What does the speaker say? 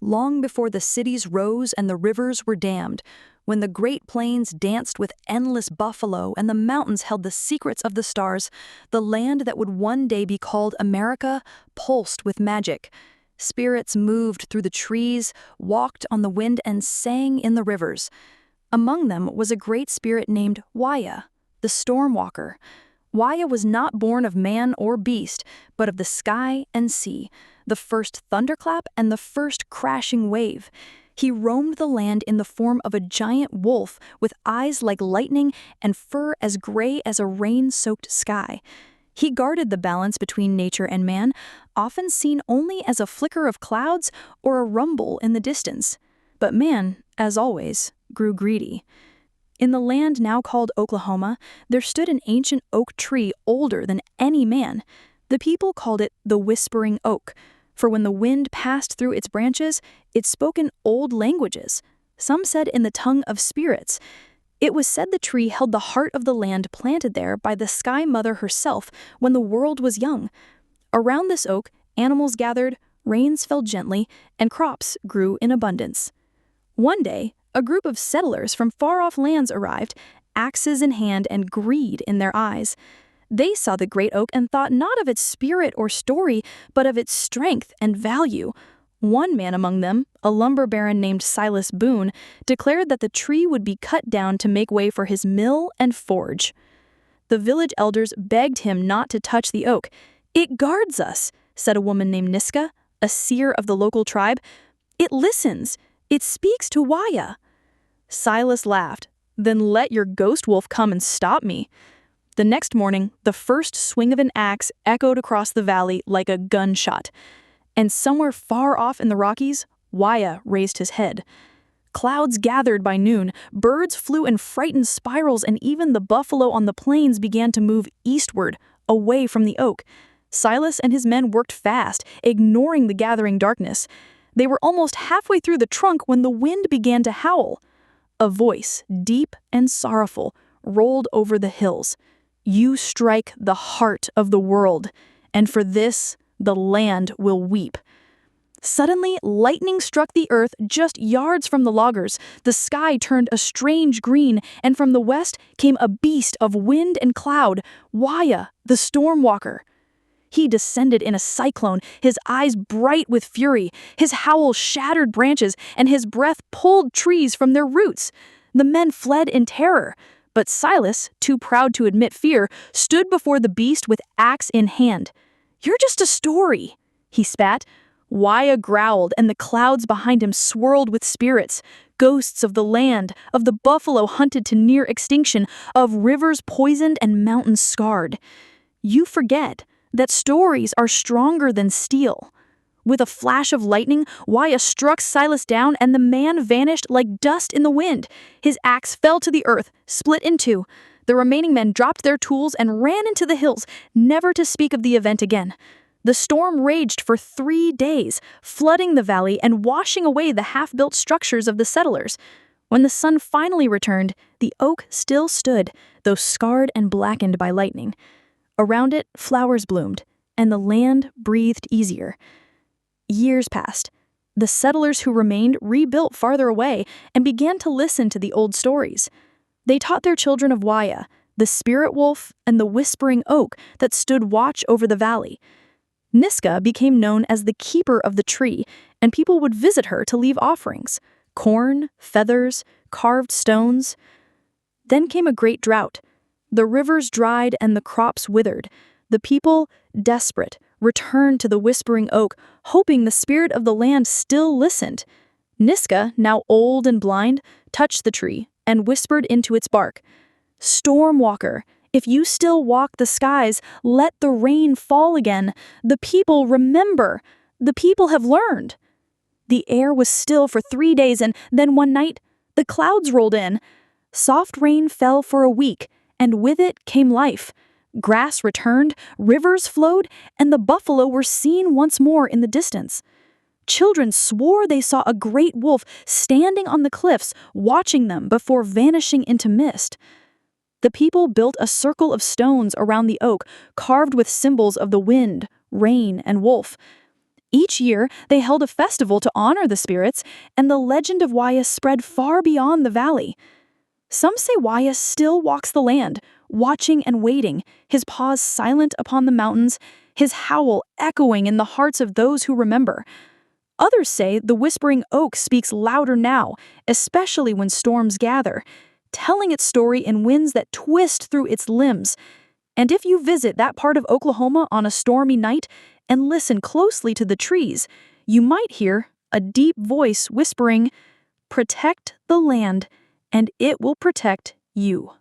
long before the cities rose and the rivers were dammed, when the great plains danced with endless buffalo and the mountains held the secrets of the stars, the land that would one day be called America pulsed with magic. Spirits moved through the trees, walked on the wind, and sang in the rivers. Among them was a great spirit named Waya, the storm walker. Waya was not born of man or beast, but of the sky and sea, the first thunderclap and the first crashing wave. He roamed the land in the form of a giant wolf with eyes like lightning and fur as gray as a rain-soaked sky. He guarded the balance between nature and man, often seen only as a flicker of clouds or a rumble in the distance. But man, as always, grew greedy. In the land now called Oklahoma, there stood an ancient oak tree older than any man. The people called it the Whispering Oak, for when the wind passed through its branches, it spoke in old languages. Some said in the tongue of spirits. It was said the tree held the heart of the land planted there by the Sky Mother herself when the world was young. Around this oak, animals gathered, rains fell gently, and crops grew in abundance. One day, a group of settlers from far-off lands arrived, axes in hand and greed in their eyes. They saw the great oak and thought not of its spirit or story, but of its strength and value. One man among them, a lumber baron named Silas Boone, declared that the tree would be cut down to make way for his mill and forge. The village elders begged him not to touch the oak. "It guards us," said a woman named Niska, a seer of the local tribe. "It listens. It speaks to Waya." Silas laughed. "Then let your ghost wolf come and stop me." The next morning, the first swing of an axe echoed across the valley like a gunshot. And somewhere far off in the Rockies, Waya raised his head. Clouds gathered by noon, birds flew in frightened spirals, and even the buffalo on the plains began to move eastward, away from the oak. Silas and his men worked fast, ignoring the gathering darkness. They were almost halfway through the trunk when the wind began to howl. A voice, deep and sorrowful, rolled over the hills. "You strike the heart of the world, and for this the land will weep." Suddenly, lightning struck the earth just yards from the loggers. The sky turned a strange green, and from the west came a beast of wind and cloud, Waya, the storm walker. He descended in a cyclone, his eyes bright with fury. His howl shattered branches, and his breath pulled trees from their roots. The men fled in terror. But Silas, too proud to admit fear, stood before the beast with axe in hand. "You're just a story," he spat. Waya growled, and the clouds behind him swirled with spirits, ghosts of the land, of the buffalo hunted to near extinction, of rivers poisoned and mountains scarred. "You forget that stories are stronger than steel." With a flash of lightning, Waya struck Silas down, and the man vanished like dust in the wind. His axe fell to the earth, split in two. The remaining men dropped their tools and ran into the hills, never to speak of the event again. The storm raged for 3 days, flooding the valley and washing away the half-built structures of the settlers. When the sun finally returned, the oak still stood, though scarred and blackened by lightning. Around it, flowers bloomed, and the land breathed easier. Years passed. The settlers who remained rebuilt farther away and began to listen to the old stories. They taught their children of Waya, the spirit wolf, and the whispering oak that stood watch over the valley. Niska became known as the keeper of the tree, and people would visit her to leave offerings: corn, feathers, carved stones. Then came a great drought. The rivers dried and the crops withered. The people, desperate, returned to the whispering oak, hoping the spirit of the land still listened. Niska, now old and blind, touched the tree and whispered into its bark, "Storm walker, if you still walk the skies, let the rain fall again. The people remember. The people have learned." The air was still for 3 days, and then one night, the clouds rolled in. Soft rain fell for a week, and with it came life. Grass returned, rivers flowed, and the buffalo were seen once more in the distance. Children swore they saw a great wolf standing on the cliffs, watching them before vanishing into mist. The people built a circle of stones around the oak, carved with symbols of the wind, rain, and wolf. Each year, they held a festival to honor the spirits, and the legend of Wyas spread far beyond the valley. Some say Wyas still walks the land, watching and waiting, his paws silent upon the mountains, his howl echoing in the hearts of those who remember. Others say the whispering oak speaks louder now, especially when storms gather, telling its story in winds that twist through its limbs. And if you visit that part of Oklahoma on a stormy night and listen closely to the trees, you might hear a deep voice whispering, "Protect the land, and it will protect you."